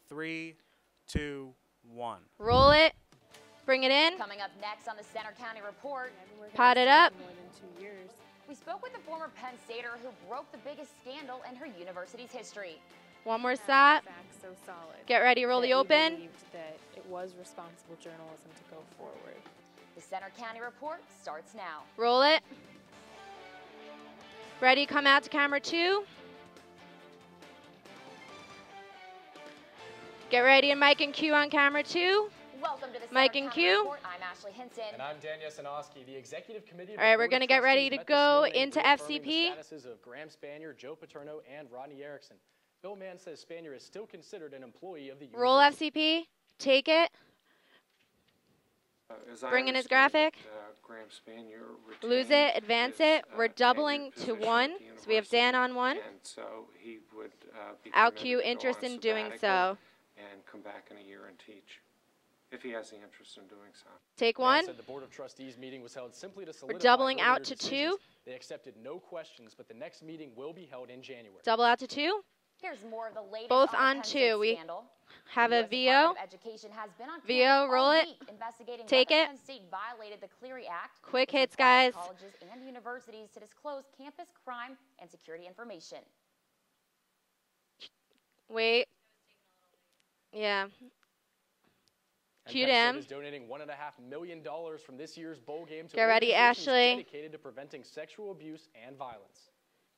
3, 2, 1. Roll it. Bring it in. Coming up next on the Center County Report. Pot it up. More than 2 years. We spoke with a former Penn Stater who broke the biggest scandal in her university's history. One more shot. Facts so solid. Get ready, roll the open. We believed that it was responsible journalism to go forward. The Center County Report starts now. Roll it. Ready, come out to camera 2. Get ready and mic and cue on camera 2. Welcome to the Mike Center and County Q. Report. I'm Ashley Hinton. And I'm Dan Yasanowski, the executive committee. All right, we're going to get ready to go into FCP. The statuses of Graham Spanier, Joe Paterno, and Rodney Erickson. Bill Mann says Spanier is still considered an employee of the university. Roll FCP. Take it. Bring in his graphic. Graham Spanier Lose it. Advance it. We're doubling to 1. So we have Dan on 1. And so he would be Out permitted Q to go on interest a in doing sabbatical so. and come back in a year and teach, if he has the interest in doing so. Take Mann 1. said the Board of Trustees meeting was held simply to We're solidify doubling earlier out to decisions. 2. They accepted no questions, but the next meeting will be held in January. Double out to 2. Here's more of the latest Both on on the Penn 2. State We scandal. have The a US VO. Department of Education has been on VO, campus roll all it. week investigating Take whether it. Penn State violated the Clery Act, Quick which hits, requires guys. colleges and universities to disclose campus crime and security information. Wait. Yeah. And Cue Penn them. State is donating $1.5 million from this year's bowl game to Get ready, organizations Ashley. dedicated to preventing sexual abuse and violence.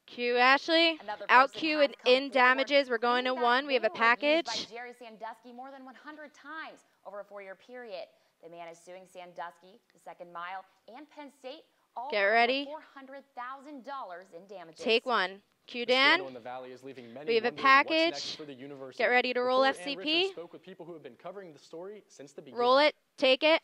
Cue Ashley. Another Out person cue has and come in damages. We're forward going to claiming 1. that We have a they were abused package. by Jerry Sandusky more than 100 times over a 4-year period. The man is suing Sandusky, the Second Mile, and Penn State, all Get for ready. $400,000 in damages. Take 1. Cue The Dan. scandal in the Valley is leaving many We have a wondering what's package. next for the university. Get ready to roll Reporter Ann FCP. Richards spoke with people who have been covering the story since the beginning. Roll it. Take it.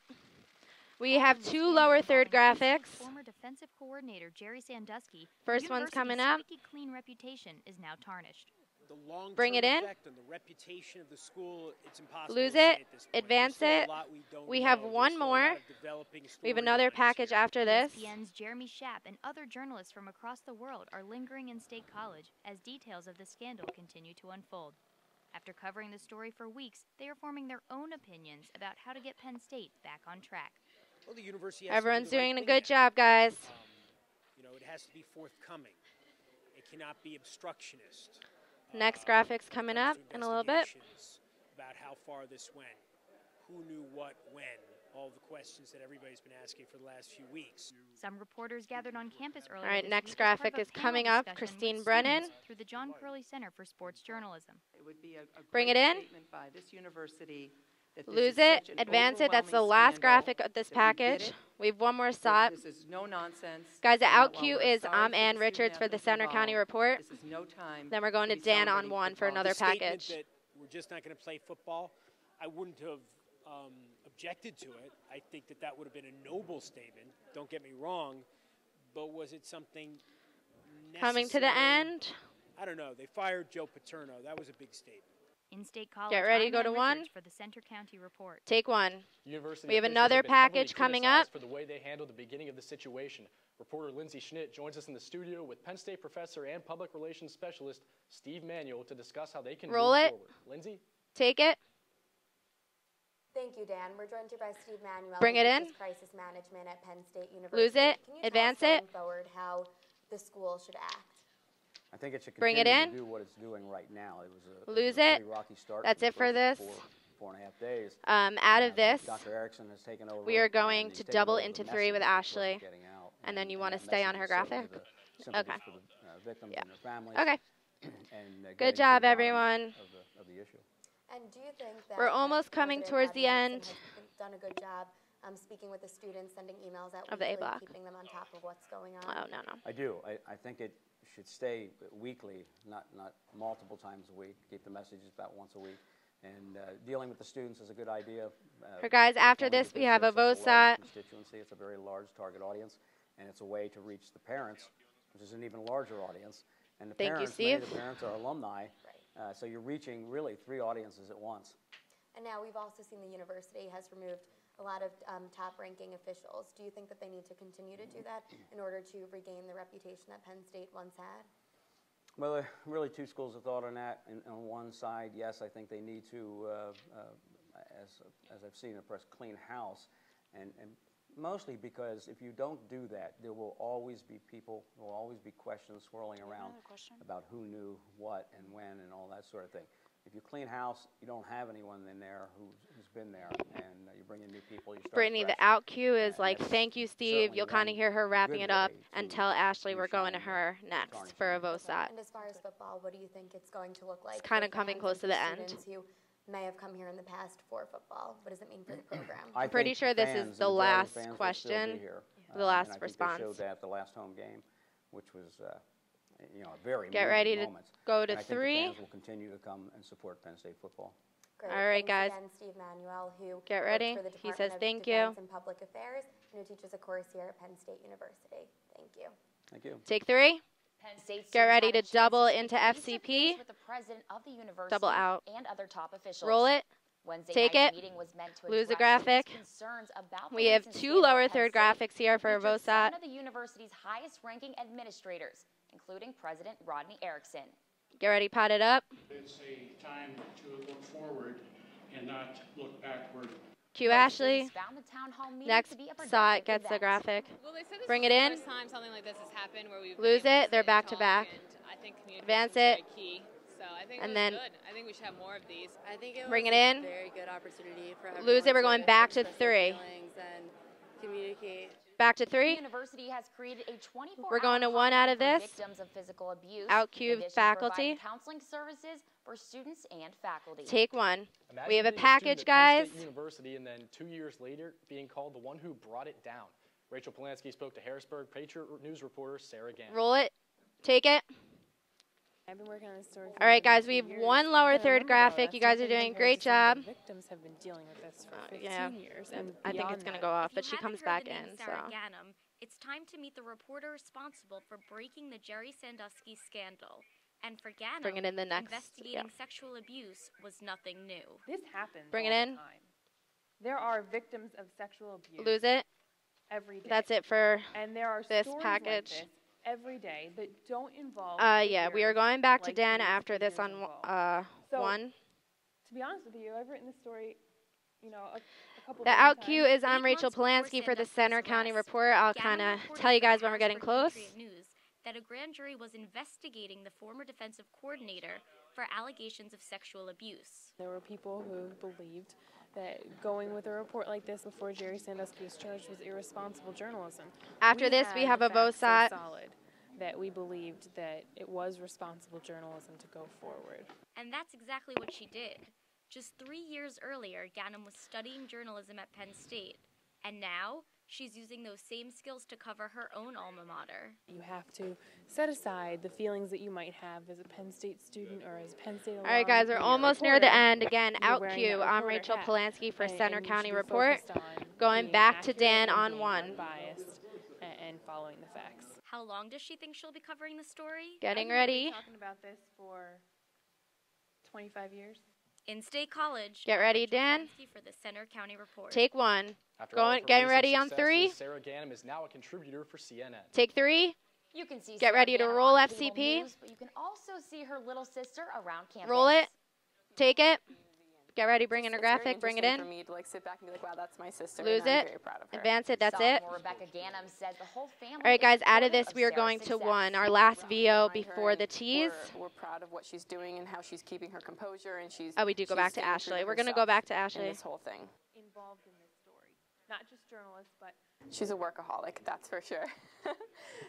We have 2 lower third graphics. Former defensive coordinator Jerry Sandusky. First one's coming up. Squeaky clean reputation is now tarnished. The long-term Bring it in. effect on the reputation of the school, it's impossible Lose to say it. at this point. Advance There's still a it. lot we don't We know. have There's one still a more. lot of developing We have storylines another here. package after this. ESPN's Jeremy Schaap and other journalists from across the world are lingering in State College as details of the scandal continue to unfold. After covering the story for weeks, they are forming their own opinions about how to get Penn State back on track. Well, the university has to do Everyone's the right doing a thing good here. job, guys. You know, it has to be forthcoming. It cannot be obstructionist. Next graphics coming up in a little bit. Investigations about how far this went, who knew what when, all the questions that everybody's been asking for the last few weeks. Some reporters gathered on campus earlier. All right, this next week as part graphic of a is coming panel up. discussion Christine with Brennan. students through the John Curley Center for Sports Journalism. It would be a Bring great it in. statement by this university that this Lose is it. such an Advance it. That's the overwhelming last scandal graphic of this that we did package. it, We have one more that stop. This is no nonsense. Guys, the out While cue we're is sorry I'm for Ann the Richards for the student Center athletes County involved, Report. This is no time Then we're going to be Dan on celebrating 1 for football. another The statement package. that we're just not going to play football, I wouldn't have objected to it. I think that that would have been a noble statement. Don't get me wrong, but was it something Coming to the necessary? end. I don't know. They fired Joe Paterno. That was a big statement. In State College, Get ready, I'm go Ann to Richards 1. for the Center County Report. Take 1. University We have officials another been heavily package coming criticized up. for the way they handled the beginning of the situation. Reporter Lindsay Schnitt joins us in the studio with Penn State professor and public relations specialist Steve Manuel to discuss how they can Roll move it. forward. Lindsay? Take it. Thank you, Dan. We're joined here by Steve Manuel. Bring who it teaches in. Crisis management at Penn State University. Lose it. Can you Advance tell us it. going forward how the school should act? I think it should Bring it continue in. to do what it's doing right now. It was a Lose pretty it. rocky start. That's the it for first this. 4.5 days. Out of this, Dr. Erickson has taken over. we are and going he's to taken double over the into 3 with message that wasn't Ashley. getting out. And then you And want to that stay on message her is certainly graphic? the sympathies Okay. for the victims Yeah. and their families. Okay. And, Good getting to job, the bottom everyone. Of the issue. And do you think that We're almost coming President towards the Rodney end. Erickson has done a good job speaking with the students, sending emails out Of the A weekly, block. keeping them on top of what's going on? Oh, no, no. I do. I think it should stay weekly, not multiple times a week. Keep the messages about once a week. And dealing with the students is a good idea. For guys, after only this, we because have a it's such large VOSAT. constituency. It's a very large target audience, and it's a way to reach the parents, which is an even larger audience. And the Thank you, parents, many of Steve. the parents are alumni, so you're reaching really 3 audiences at once. And now we've also seen the university has removed a lot of top-ranking officials. Do you think that they need to continue to do that in order to regain the reputation that Penn State once had? Well, there are really two schools of thought on that. And on one side, yes, I think they need to, as I've seen in the press, clean house. And mostly because if you don't do that, there will always be people, there will always be questions swirling around about who knew what and when and all that sort of thing. If you clean house, you don't have anyone in there who's been there, and you bring in new people. You start Brittany, fresh. the out cue is And like, that's thank you, Steve. certainly You'll kind of one hear her wrapping good it up way and to tell Ashley we're going to shine her the next tarnish for a on it. VOSAT. And as far as football, what do you think it's going to look like? It's kinda for coming fans close and to for the end. students who may have come here in the past for football. What does it mean for the program? I pretty think sure this fans, is the majority of last fans will still question, be here. the last and I think response. They showed that at the last home game, which was, a very Get moving ready to moment. go to And I think 3. the fans will continue to come and support Penn State football. Great. All right, Thanks guys. Again, Steve Manuel, who Get works ready. for the He Department says of thank Defense you. and Public Affairs, and who teaches a course here at Penn State University. Thank you. Thank you. Take 3. Penn State Get ready students to had a chance double speak into face-to-face FCP. with the president of the university Double out. and other top officials. Roll it. Wednesday Take night's it. meeting was meant to Lose a address graphic. students' concerns about We the have recent 2 scandal lower at Penn third State graphics here and for featured VOSAT. 7 of the university's highest-ranking administrators, including President Rodney Erickson. Get ready, pot it up. It's a time to look forward and not look backward. Cue Most Ashley. students found the town hall meeting Next to be a SOT productive gets the event. graphic. Well, they said this Bring is it the in. first time something like this has happened where we've Lose been able it. to They're sit back and to talk, back. and I think Advance communication is it. very key. So I think And it was then good. I think we should have more of these. I think it Bring was it in. a very good opportunity for everyone Lose it. We're going to back to express their 3. feelings and communicate. Back to The 3. university has created a 24-hour We're going to 1 out of hotline for this. victims of physical abuse. Out in cue addition to faculty. providing counseling services for students and faculty. Take 1. Imagine We have a being package, student at Penn guys. State University, and then 2 years later, being called the one who brought it down. Rachel Polanski spoke to Harrisburg Patriot News reporter Sarah Gann. Roll it. Take it. I've been working on this story for All right, more than guys, we 2 have years. 1 I lower kinda third remember graphic. that. You guys are Something doing a compared great to some of job. the victims have been dealing with this for 15 Yeah. years and I think it's beyond going to that. go off, If but you she haven't comes heard back the name in. Sarah So Ganem, it's time to meet the reporter responsible for breaking the Jerry Sandusky scandal. And for Ganem, Bring it in the next- investigating yeah. sexual abuse was nothing new. This happens Bring it all in. the time. There are victims of sexual abuse lose it. every day. That's it for And there are this stories package. like this every day that don't involve Yeah, we are figures going back to like Dan these after this figures on involved. So, 1. To be honest with you, I've written this story, a couple The different out times. cue is on 8 Rachel months before Polanski for the Sandusky's Center County arrest, Report. I'll Ganem kind of reported tell you for guys when we're getting Harrisburg close. Patriot News that a grand jury was investigating the former defensive coordinator for allegations of sexual abuse. There were people who believed that going with a report like this before Jerry Sandusky was charged was irresponsible journalism. After this, we had have the a facts so VOSAT. solid that we believed that it was responsible journalism to go forward. And that's exactly what she did. Just 3 years earlier, Ganem was studying journalism at Penn State. And now, she's using those same skills to cover her own alma mater. You have to set aside the feelings that you might have as a Penn State student or as a Penn State alum. All right, guys, we're being a almost near the reporter, end. Again, you're out wearing cue. that I'm reporter Rachel hat, Polanski for and Center you County should be Report. focused on Going being back to accurate Dan and on being 1. unbiased and following the facts. How long does she think she'll be covering the story? Getting I've been ready. talking about this for 25 years. In State College. Get ready, Rachel Dan. Polanski for the Center County Report. Take 1. After all of her Getting recent ready on successes, 3. Sarah Ganem is now a contributor for CNN. Take 3. You can see Get Sarah ready to Ganem roll on cable FCP. news, but you can also see her little sister around campus. Roll it. Take it. Get ready. Bring in a It's very graphic. Bring it interesting in. for me to like sit back and be like, wow, that's my sister. Lose and I'm it. very proud of her. Advance it. That's it. Sophomore Rebecca Ganem says the whole family All right, guys, is out of supportive this, we are Sarah's going to success. 1. Our last VO behind her, before the and tease. We're proud of what she's doing and how she's keeping her composure and she's. Oh, we do go she's back to staying true Ashley. We're going to herself go back to in Ashley. this whole thing. Involved in this story. Not just journalists, but She's a workaholic, that's for sure.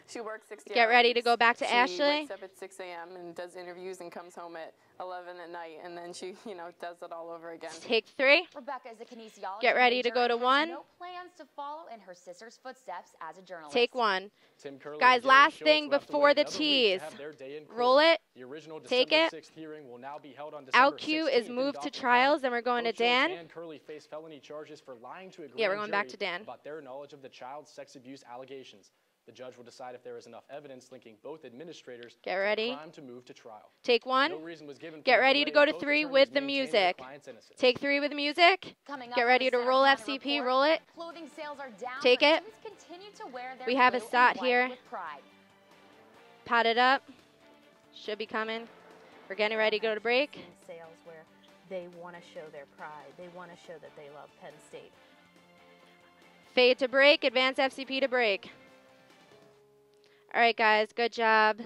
She works 60 Get hour ready to weeks. go back to she Ashley. wakes up at 6 a.m. and does interviews and comes home at 11 at night, and then she, does it all over again. Take 3. Rebecca is a kinesiology Get ready to major go and to has 1. No plans to follow in her sister's footsteps as a journalist. Take 1. Tim Curley Guys, and Gary last Schultz thing will have to before wait the another week to tease. have their day in court. Roll it. The original Take December it. 6th hearing will now be held on December Out cue 16th is in moved to Dauphin trials, County. and we're going to Both Schultz Dan. and Curley face felony charges for lying to a grand Yeah, we're going back jury to Dan. about their knowledge of the child's sex abuse allegations. The judge will decide if there is enough evidence linking both administrators Get to the ready. crime to move to trial. Take 1. No reason was given for Get the ready to delay, go to and both 3 attorneys with the maintained their music. client's innocence. Take 3 with music. Coming up Get on ready the to Center roll County FCP. Report, Roll it. Clothing sales are down, Take but it. students continue to wear their We have a blue SOT and white here. with pride. Pot it up. should be coming. We're getting ready to go to break. Seeing sales where they want to show their pride. They want to show that they love Penn State. Fade to break, Advance FCP to break. All right, guys, good job.